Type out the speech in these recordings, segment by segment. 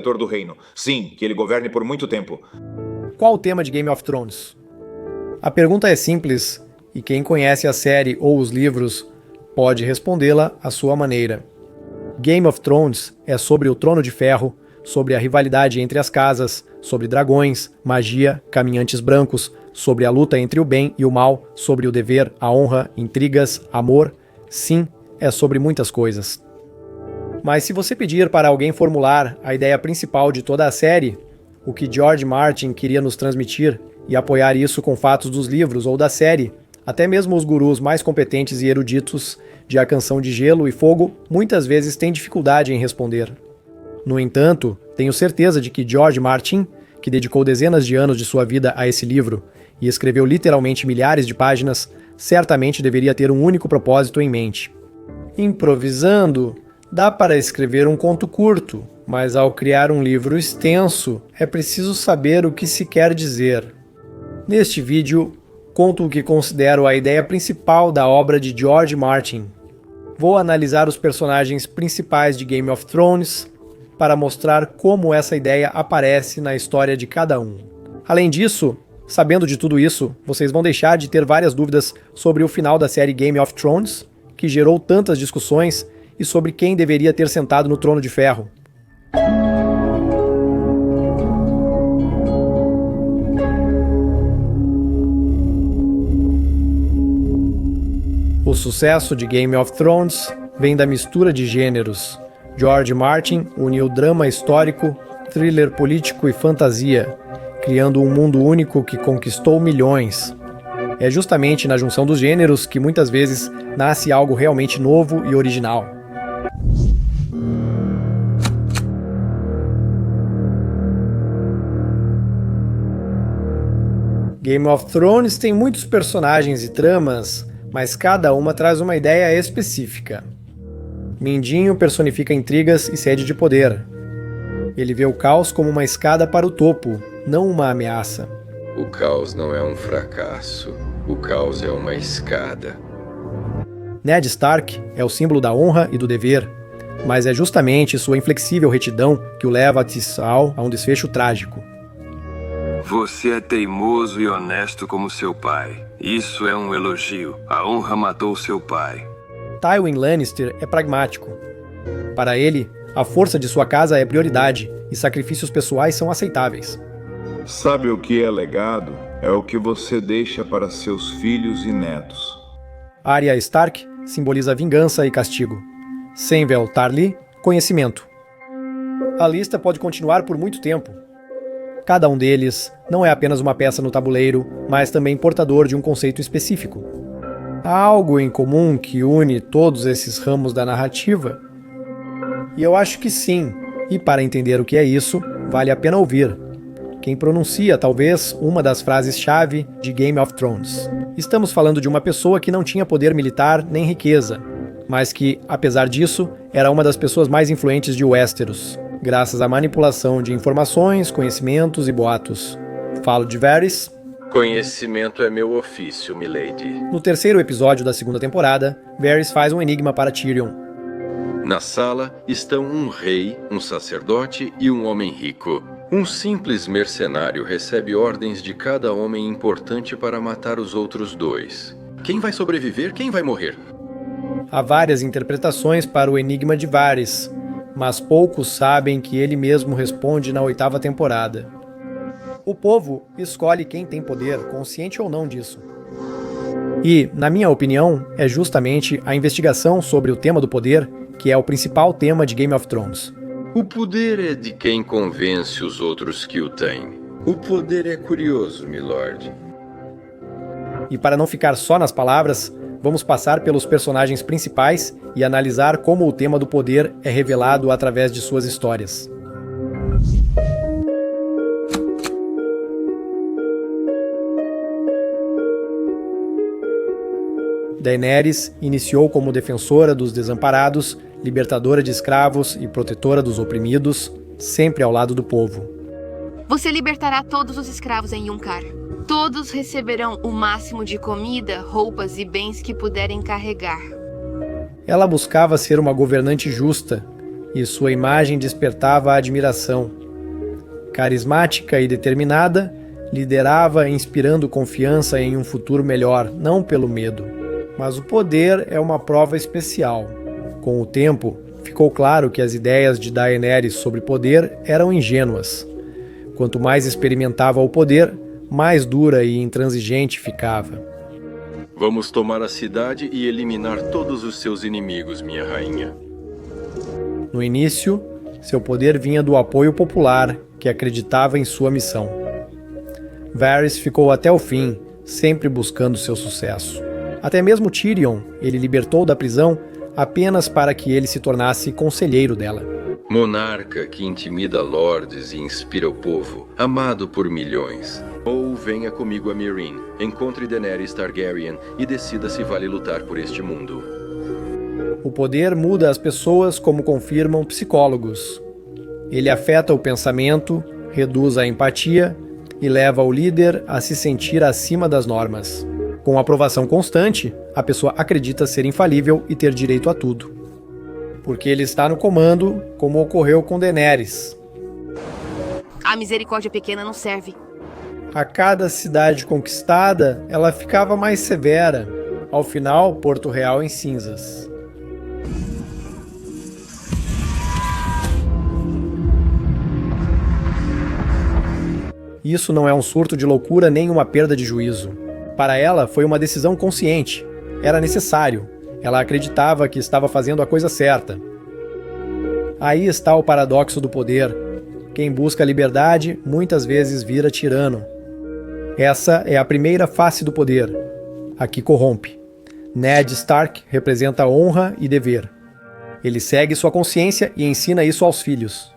do reino. Sim, que ele governe por muito tempo. Qual o tema de Game of Thrones? A pergunta é simples, e quem conhece a série ou os livros pode respondê-la à sua maneira. Game of Thrones é sobre o Trono de Ferro, sobre a rivalidade entre as casas, sobre dragões, magia, caminhantes brancos, sobre a luta entre o bem e o mal, sobre o dever, a honra, intrigas, amor. Sim, é sobre muitas coisas. Mas se você pedir para alguém formular a ideia principal de toda a série, o que George Martin queria nos transmitir, e apoiar isso com fatos dos livros ou da série, até mesmo os gurus mais competentes e eruditos de A Canção de Gelo e Fogo muitas vezes têm dificuldade em responder. No entanto, tenho certeza de que George Martin, que dedicou dezenas de anos de sua vida a esse livro e escreveu literalmente milhares de páginas, certamente deveria ter um único propósito em mente. Improvisando, dá para escrever um conto curto, mas ao criar um livro extenso, é preciso saber o que se quer dizer. Neste vídeo, conto o que considero a ideia principal da obra de George Martin. Vou analisar os personagens principais de Game of Thrones para mostrar como essa ideia aparece na história de cada um. Além disso, sabendo de tudo isso, vocês vão deixar de ter várias dúvidas sobre o final da série Game of Thrones, que gerou tantas discussões, e sobre quem deveria ter sentado no Trono de Ferro. O sucesso de Game of Thrones vem da mistura de gêneros. George Martin uniu drama histórico, thriller político e fantasia, criando um mundo único que conquistou milhões. É justamente na junção dos gêneros que muitas vezes nasce algo realmente novo e original. Game of Thrones tem muitos personagens e tramas, mas cada uma traz uma ideia específica. Mindinho personifica intrigas e sede de poder. Ele vê o caos como uma escada para o topo, não uma ameaça. O caos não é um fracasso. O caos é uma escada. Ned Stark é o símbolo da honra e do dever, mas é justamente sua inflexível retidão que o leva a um desfecho trágico. Você é teimoso e honesto como seu pai. Isso é um elogio. A honra matou seu pai. Tywin Lannister é pragmático. Para ele, a força de sua casa é prioridade e sacrifícios pessoais são aceitáveis. Sabe o que é legado? É o que você deixa para seus filhos e netos. Arya Stark simboliza vingança e castigo. Samwell Tarly, conhecimento. A lista pode continuar por muito tempo. Cada um deles não é apenas uma peça no tabuleiro, mas também portador de um conceito específico. Há algo em comum que une todos esses ramos da narrativa? E eu acho que sim, e para entender o que é isso, vale a pena ouvir quem pronuncia talvez uma das frases-chave de Game of Thrones. Estamos falando de uma pessoa que não tinha poder militar nem riqueza, mas que, apesar disso, era uma das pessoas mais influentes de Westeros, graças à manipulação de informações, conhecimentos e boatos. Falo de Varys. Conhecimento é meu ofício, milady. No terceiro episódio da segunda temporada, Varys faz um enigma para Tyrion. Na sala estão um rei, um sacerdote e um homem rico. Um simples mercenário recebe ordens de cada homem importante para matar os outros dois. Quem vai sobreviver? Quem vai morrer? Há várias interpretações para o enigma de Varys, mas poucos sabem que ele mesmo responde na 8ª temporada. O povo escolhe quem tem poder, consciente ou não disso. E, na minha opinião, é justamente a investigação sobre o tema do poder que é o principal tema de Game of Thrones. O poder é de quem convence os outros que o têm. O poder é curioso, milord. E para não ficar só nas palavras, vamos passar pelos personagens principais e analisar como o tema do poder é revelado através de suas histórias. Daenerys iniciou como defensora dos desamparados, libertadora de escravos e protetora dos oprimidos, sempre ao lado do povo. Você libertará todos os escravos em Yuncar. Todos receberão o máximo de comida, roupas e bens que puderem carregar. Ela buscava ser uma governante justa, e sua imagem despertava a admiração. Carismática e determinada, liderava inspirando confiança em um futuro melhor, não pelo medo. Mas o poder é uma prova especial. Com o tempo, ficou claro que as ideias de Daenerys sobre poder eram ingênuas. Quanto mais experimentava o poder, mais dura e intransigente ficava. Vamos tomar a cidade e eliminar todos os seus inimigos, minha rainha. No início, seu poder vinha do apoio popular, que acreditava em sua missão. Varys ficou até o fim, sempre buscando seu sucesso. Até mesmo Tyrion ele libertou da prisão apenas para que ele se tornasse conselheiro dela. Monarca que intimida lordes e inspira o povo, amado por milhões. Ou venha comigo a Meereen, encontre Daenerys Targaryen e decida se vale lutar por este mundo. O poder muda as pessoas como confirmam psicólogos. Ele afeta o pensamento, reduz a empatia e leva o líder a se sentir acima das normas. Com aprovação constante, a pessoa acredita ser infalível e ter direito a tudo. Porque ele está no comando, como ocorreu com Daenerys. A misericórdia pequena não serve. A cada cidade conquistada, ela ficava mais severa. Ao final, Porto Real em cinzas. Isso não é um surto de loucura nem uma perda de juízo. Para ela, foi uma decisão consciente. Era necessário. Ela acreditava que estava fazendo a coisa certa. Aí está o paradoxo do poder. Quem busca liberdade, muitas vezes vira tirano. Essa é a primeira face do poder, a que corrompe. Ned Stark representa honra e dever. Ele segue sua consciência e ensina isso aos filhos.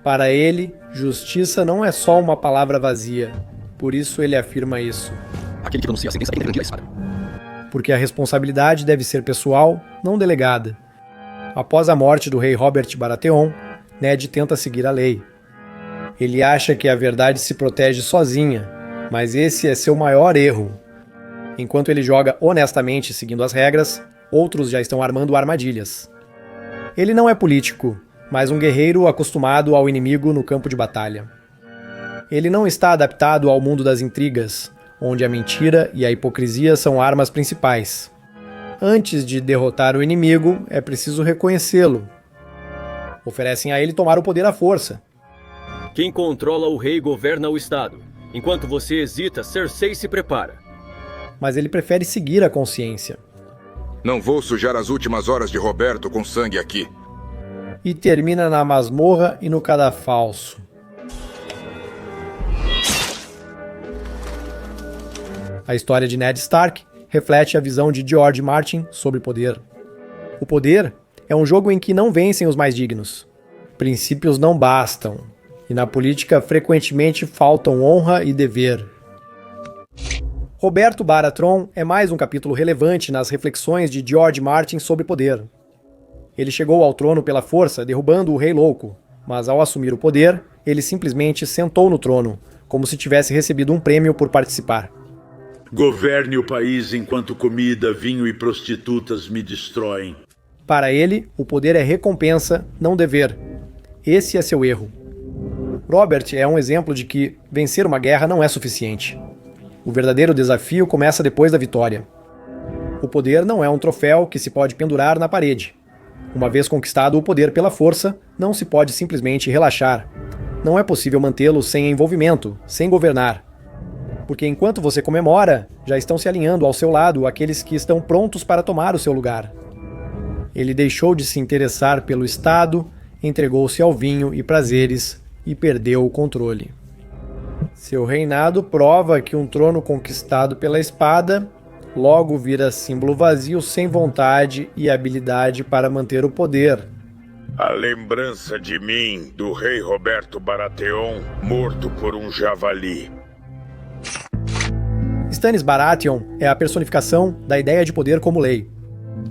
Para ele, justiça não é só uma palavra vazia. Por isso ele afirma isso. Aquele que pronuncia a sentença tem grande a espada. Porque a responsabilidade deve ser pessoal, não delegada. Após a morte do rei Robert Baratheon, Ned tenta seguir a lei. Ele acha que a verdade se protege sozinha, mas esse é seu maior erro. Enquanto ele joga honestamente seguindo as regras, outros já estão armando armadilhas. Ele não é político, mas um guerreiro acostumado ao inimigo no campo de batalha. Ele não está adaptado ao mundo das intrigas, onde a mentira e a hipocrisia são armas principais. Antes de derrotar o inimigo, é preciso reconhecê-lo. Oferecem a ele tomar o poder à força. Quem controla o rei governa o estado. Enquanto você hesita, Cersei se prepara. Mas ele prefere seguir a consciência. Não vou sujar as últimas horas de Roberto com sangue aqui. E termina na masmorra e no cadafalso. A história de Ned Stark reflete a visão de George Martin sobre poder. O poder é um jogo em que não vencem os mais dignos. Princípios não bastam, e na política frequentemente faltam honra e dever. Roberto Baratheon é mais um capítulo relevante nas reflexões de George Martin sobre poder. Ele chegou ao trono pela força, derrubando o Rei Louco, mas ao assumir o poder, ele simplesmente sentou no trono, como se tivesse recebido um prêmio por participar. Governe o país enquanto comida, vinho e prostitutas me destroem. Para ele, o poder é recompensa, não dever. Esse é seu erro. Robert é um exemplo de que vencer uma guerra não é suficiente. O verdadeiro desafio começa depois da vitória. O poder não é um troféu que se pode pendurar na parede. Uma vez conquistado o poder pela força, não se pode simplesmente relaxar. Não é possível mantê-lo sem envolvimento, sem governar. Porque enquanto você comemora, já estão se alinhando ao seu lado aqueles que estão prontos para tomar o seu lugar. Ele deixou de se interessar pelo Estado, entregou-se ao vinho e prazeres e perdeu o controle. Seu reinado prova que um trono conquistado pela espada logo vira símbolo vazio sem vontade e habilidade para manter o poder. A lembrança de mim, do rei Roberto Baratheon, morto por um javali. Stannis Baratheon é a personificação da ideia de poder como lei.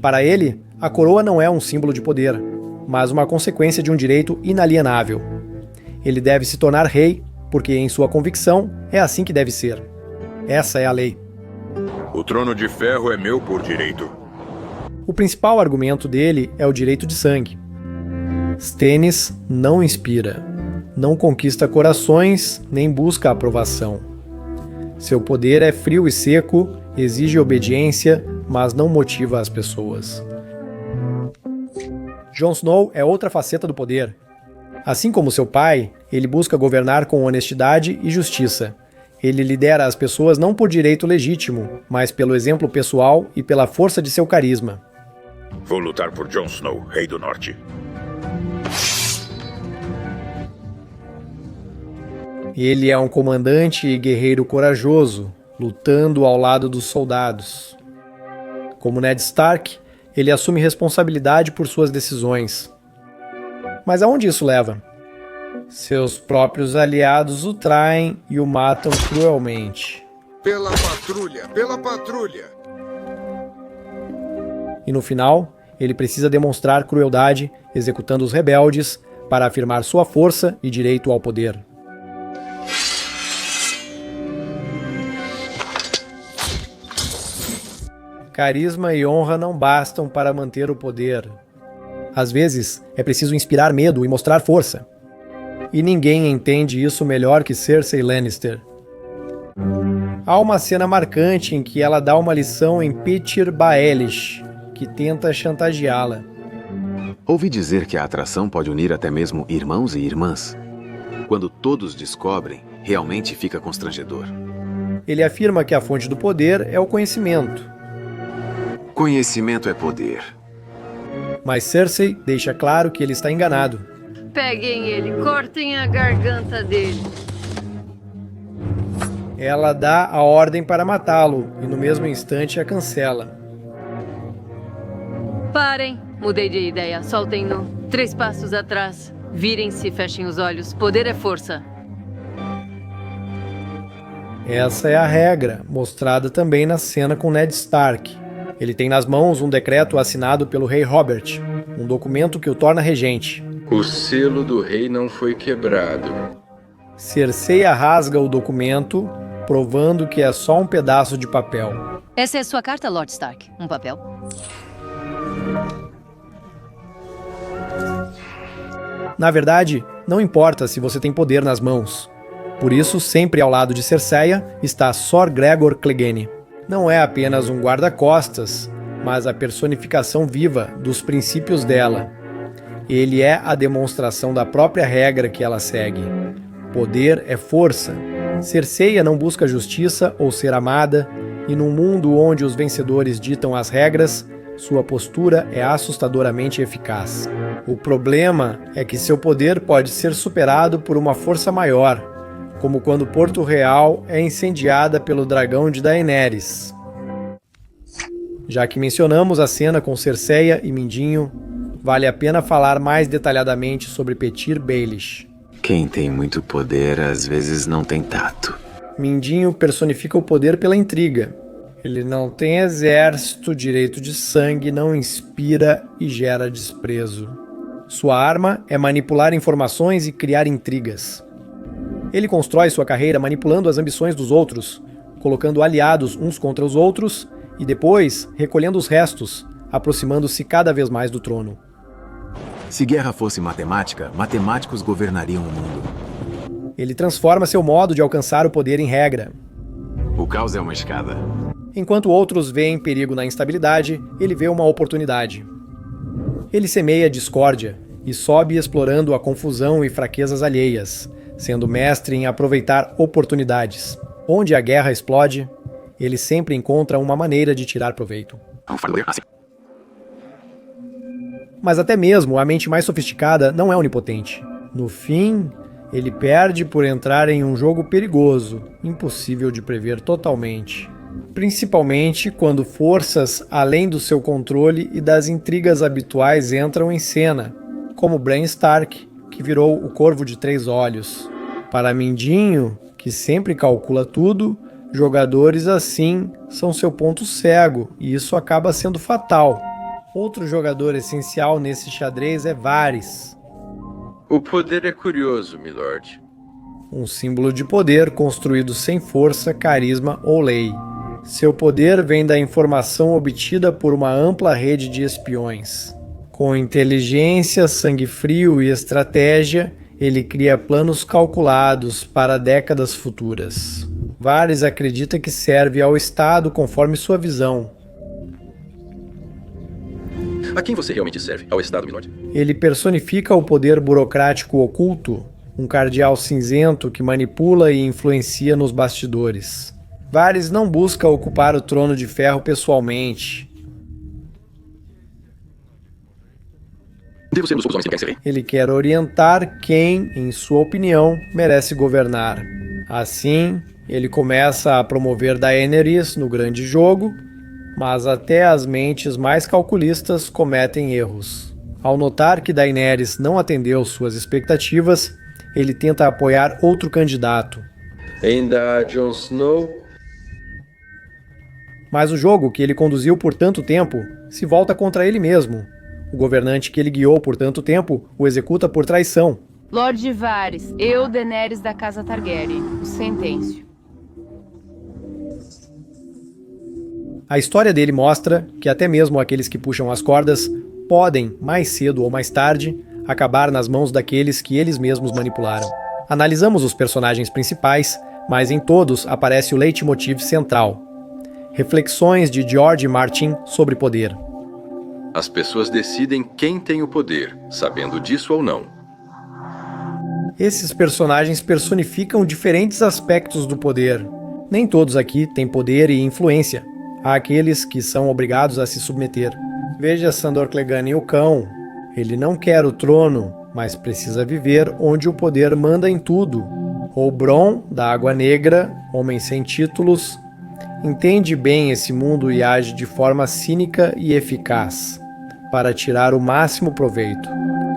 Para ele, a coroa não é um símbolo de poder, mas uma consequência de um direito inalienável. Ele deve se tornar rei, porque em sua convicção é assim que deve ser. Essa é a lei. O trono de ferro é meu por direito. O principal argumento dele é o direito de sangue. Stannis não inspira, não conquista corações, nem busca aprovação. Seu poder é frio e seco, exige obediência, mas não motiva as pessoas. Jon Snow é outra faceta do poder. Assim como seu pai, ele busca governar com honestidade e justiça. Ele lidera as pessoas não por direito legítimo, mas pelo exemplo pessoal e pela força de seu carisma. Vou lutar por Jon Snow, Rei do Norte. Ele é um comandante e guerreiro corajoso, lutando ao lado dos soldados. Como Ned Stark, ele assume responsabilidade por suas decisões. Mas aonde isso leva? Seus próprios aliados o traem e o matam cruelmente. Pela patrulha! Pela patrulha! E no final, ele precisa demonstrar crueldade, executando os rebeldes, para afirmar sua força e direito ao poder. Carisma e honra não bastam para manter o poder. Às vezes, é preciso inspirar medo e mostrar força. E ninguém entende isso melhor que Cersei Lannister. Há uma cena marcante em que ela dá uma lição em Petyr Baelish, que tenta chantageá-la. Ouvi dizer que a atração pode unir até mesmo irmãos e irmãs. Quando todos descobrem, realmente fica constrangedor. Ele afirma que a fonte do poder é o conhecimento. Conhecimento é poder. Mas Cersei deixa claro que ele está enganado. Peguem ele, cortem a garganta dele. Ela dá a ordem para matá-lo e no mesmo instante a cancela. Parem. Mudei de ideia. Soltem-no. 3 passos atrás. Virem-se e fechem os olhos. Poder é força. Essa é a regra, mostrada também na cena com Ned Stark. Ele tem nas mãos um decreto assinado pelo rei Robert, um documento que o torna regente. O selo do rei não foi quebrado. Cersei rasga o documento, provando que é só um pedaço de papel. Essa é sua carta, Lord Stark. Um papel. Na verdade, não importa se você tem poder nas mãos. Por isso, sempre ao lado de Cerseia está Sor Gregor Clegane. Não é apenas um guarda-costas, mas a personificação viva dos princípios dela. Ele é a demonstração da própria regra que ela segue. Poder é força. Cerseia não busca justiça ou ser amada, e num mundo onde os vencedores ditam as regras, sua postura é assustadoramente eficaz. O problema é que seu poder pode ser superado por uma força maior, como quando Porto Real é incendiada pelo dragão de Daenerys. Já que mencionamos a cena com Cerseia e Mindinho, vale a pena falar mais detalhadamente sobre Petyr Baelish. Quem tem muito poder às vezes não tem tato. Mindinho personifica o poder pela intriga. Ele não tem exército, direito de sangue, não inspira e gera desprezo. Sua arma é manipular informações e criar intrigas. Ele constrói sua carreira manipulando as ambições dos outros, colocando aliados uns contra os outros e depois recolhendo os restos, aproximando-se cada vez mais do trono. Se guerra fosse matemática, matemáticos governariam o mundo. Ele transforma seu modo de alcançar o poder em regra. O caos é uma escada. Enquanto outros veem perigo na instabilidade, ele vê uma oportunidade. Ele semeia discórdia e sobe explorando a confusão e fraquezas alheias, sendo mestre em aproveitar oportunidades. Onde a guerra explode, ele sempre encontra uma maneira de tirar proveito. Mas até mesmo a mente mais sofisticada não é onipotente. No fim, ele perde por entrar em um jogo perigoso, impossível de prever totalmente. Principalmente quando forças além do seu controle e das intrigas habituais entram em cena, como Bran Stark, que virou o Corvo de 3 Olhos. Para Mindinho, que sempre calcula tudo, jogadores assim são seu ponto cego, e isso acaba sendo fatal. Outro jogador essencial nesse xadrez é Varys. O poder é curioso, milord. Um símbolo de poder construído sem força, carisma ou lei. Seu poder vem da informação obtida por uma ampla rede de espiões. Com inteligência, sangue frio e estratégia, ele cria planos calculados para décadas futuras. Varys acredita que serve ao Estado conforme sua visão. A quem você realmente serve? Ao Estado, milord? Ele personifica o poder burocrático oculto, um cardeal cinzento que manipula e influencia nos bastidores. Varys não busca ocupar o trono de ferro pessoalmente. Devo ser um dos poucos homens que querem ser rei? Ele quer orientar quem, em sua opinião, merece governar. Assim, ele começa a promover Daenerys no grande jogo, mas até as mentes mais calculistas cometem erros. Ao notar que Daenerys não atendeu suas expectativas, ele tenta apoiar outro candidato. Ainda há Jon Snow? Mas o jogo que ele conduziu por tanto tempo se volta contra ele mesmo. O governante que ele guiou por tanto tempo o executa por traição. Lorde Varys, eu, Daenerys da Casa Targaryen, o sentencio. A história dele mostra que até mesmo aqueles que puxam as cordas podem, mais cedo ou mais tarde, acabar nas mãos daqueles que eles mesmos manipularam. Analisamos os personagens principais, mas em todos aparece o leitmotiv central. Reflexões de George Martin sobre poder. As pessoas decidem quem tem o poder, sabendo disso ou não. Esses personagens personificam diferentes aspectos do poder. Nem todos aqui têm poder e influência. Há aqueles que são obrigados a se submeter. Veja Sandor Clegane o Cão. Ele não quer o trono, mas precisa viver onde o poder manda em tudo. Ou Bronn, da Água Negra, homem sem títulos, entende bem esse mundo e age de forma cínica e eficaz, para tirar o máximo proveito.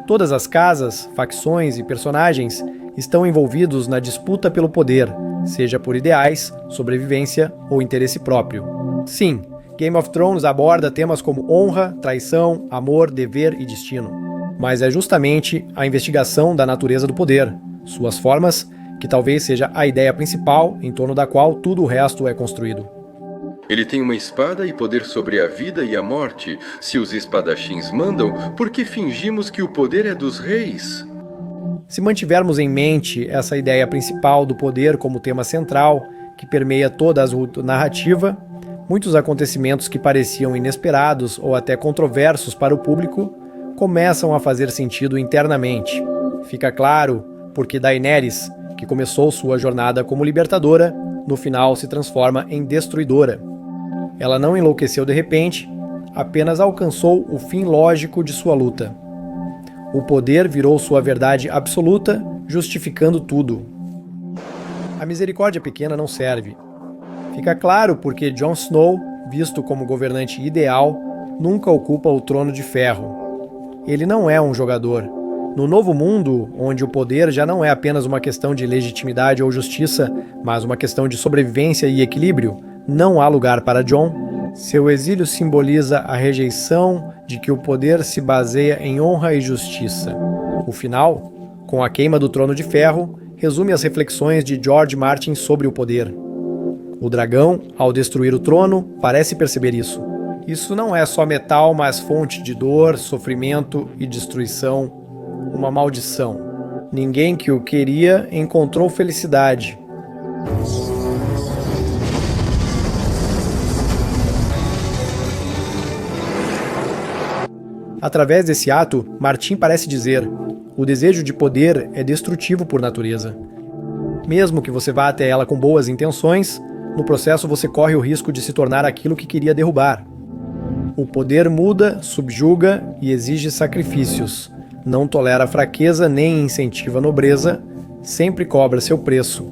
Todas as casas, facções e personagens estão envolvidos na disputa pelo poder, seja por ideais, sobrevivência ou interesse próprio. Sim, Game of Thrones aborda temas como honra, traição, amor, dever e destino. Mas é justamente a investigação da natureza do poder, suas formas, que talvez seja a ideia principal em torno da qual tudo o resto é construído. Ele tem uma espada e poder sobre a vida e a morte. Se os espadachins mandam, por que fingimos que o poder é dos reis? Se mantivermos em mente essa ideia principal do poder como tema central, que permeia toda a narrativa, muitos acontecimentos que pareciam inesperados ou até controversos para o público começam a fazer sentido internamente. Fica claro porque Daenerys, que começou sua jornada como libertadora, no final se transforma em destruidora. Ela não enlouqueceu de repente, apenas alcançou o fim lógico de sua luta. O poder virou sua verdade absoluta, justificando tudo. A misericórdia pequena não serve. Fica claro porque Jon Snow, visto como governante ideal, nunca ocupa o trono de ferro. Ele não é um jogador. No novo mundo, onde o poder já não é apenas uma questão de legitimidade ou justiça, mas uma questão de sobrevivência e equilíbrio, não há lugar para Jon. Seu exílio simboliza a rejeição de que o poder se baseia em honra e justiça. O final, com a queima do Trono de Ferro, resume as reflexões de George Martin sobre o poder. O dragão, ao destruir o trono, parece perceber isso. Isso não é só metal, mas fonte de dor, sofrimento e destruição. Uma maldição. Ninguém que o queria encontrou felicidade. Através desse ato, Martin parece dizer: o desejo de poder é destrutivo por natureza. Mesmo que você vá até ela com boas intenções, no processo você corre o risco de se tornar aquilo que queria derrubar. O poder muda, subjuga e exige sacrifícios. Não tolera fraqueza nem incentiva a nobreza, sempre cobra seu preço.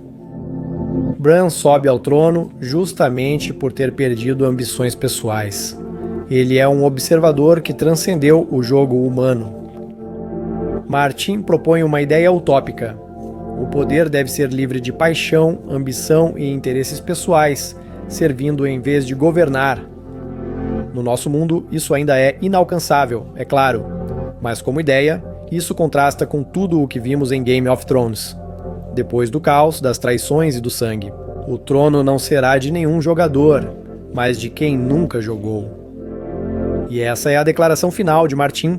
Bran sobe ao trono justamente por ter perdido ambições pessoais. Ele é um observador que transcendeu o jogo humano. Martin propõe uma ideia utópica. O poder deve ser livre de paixão, ambição e interesses pessoais, servindo em vez de governar. No nosso mundo, isso ainda é inalcançável, é claro. Mas como ideia, isso contrasta com tudo o que vimos em Game of Thrones. Depois do caos, das traições e do sangue. O trono não será de nenhum jogador, mas de quem nunca jogou. E essa é a declaração final de Martin.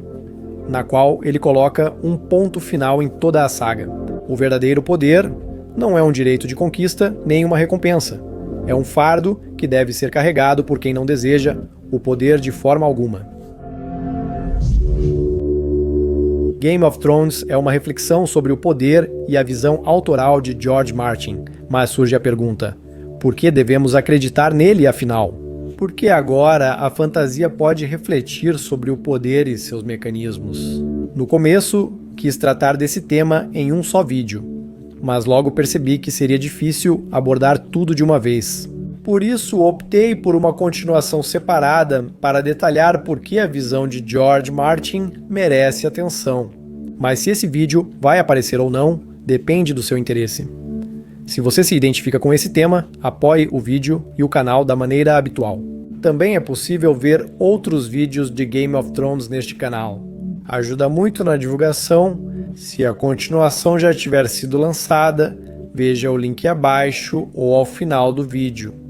na qual ele coloca um ponto final em toda a saga. O verdadeiro poder não é um direito de conquista nem uma recompensa. É um fardo que deve ser carregado por quem não deseja o poder de forma alguma. Game of Thrones é uma reflexão sobre o poder e a visão autoral de George Martin, mas surge a pergunta: por que devemos acreditar nele afinal? Porque agora a fantasia pode refletir sobre o poder e seus mecanismos. No começo, quis tratar desse tema em um só vídeo, mas logo percebi que seria difícil abordar tudo de uma vez. Por isso, optei por uma continuação separada para detalhar por que a visão de George Martin merece atenção. Mas se esse vídeo vai aparecer ou não, depende do seu interesse. Se você se identifica com esse tema, apoie o vídeo e o canal da maneira habitual. Também é possível ver outros vídeos de Game of Thrones neste canal. Ajuda muito na divulgação. Se a continuação já tiver sido lançada, veja o link abaixo ou ao final do vídeo.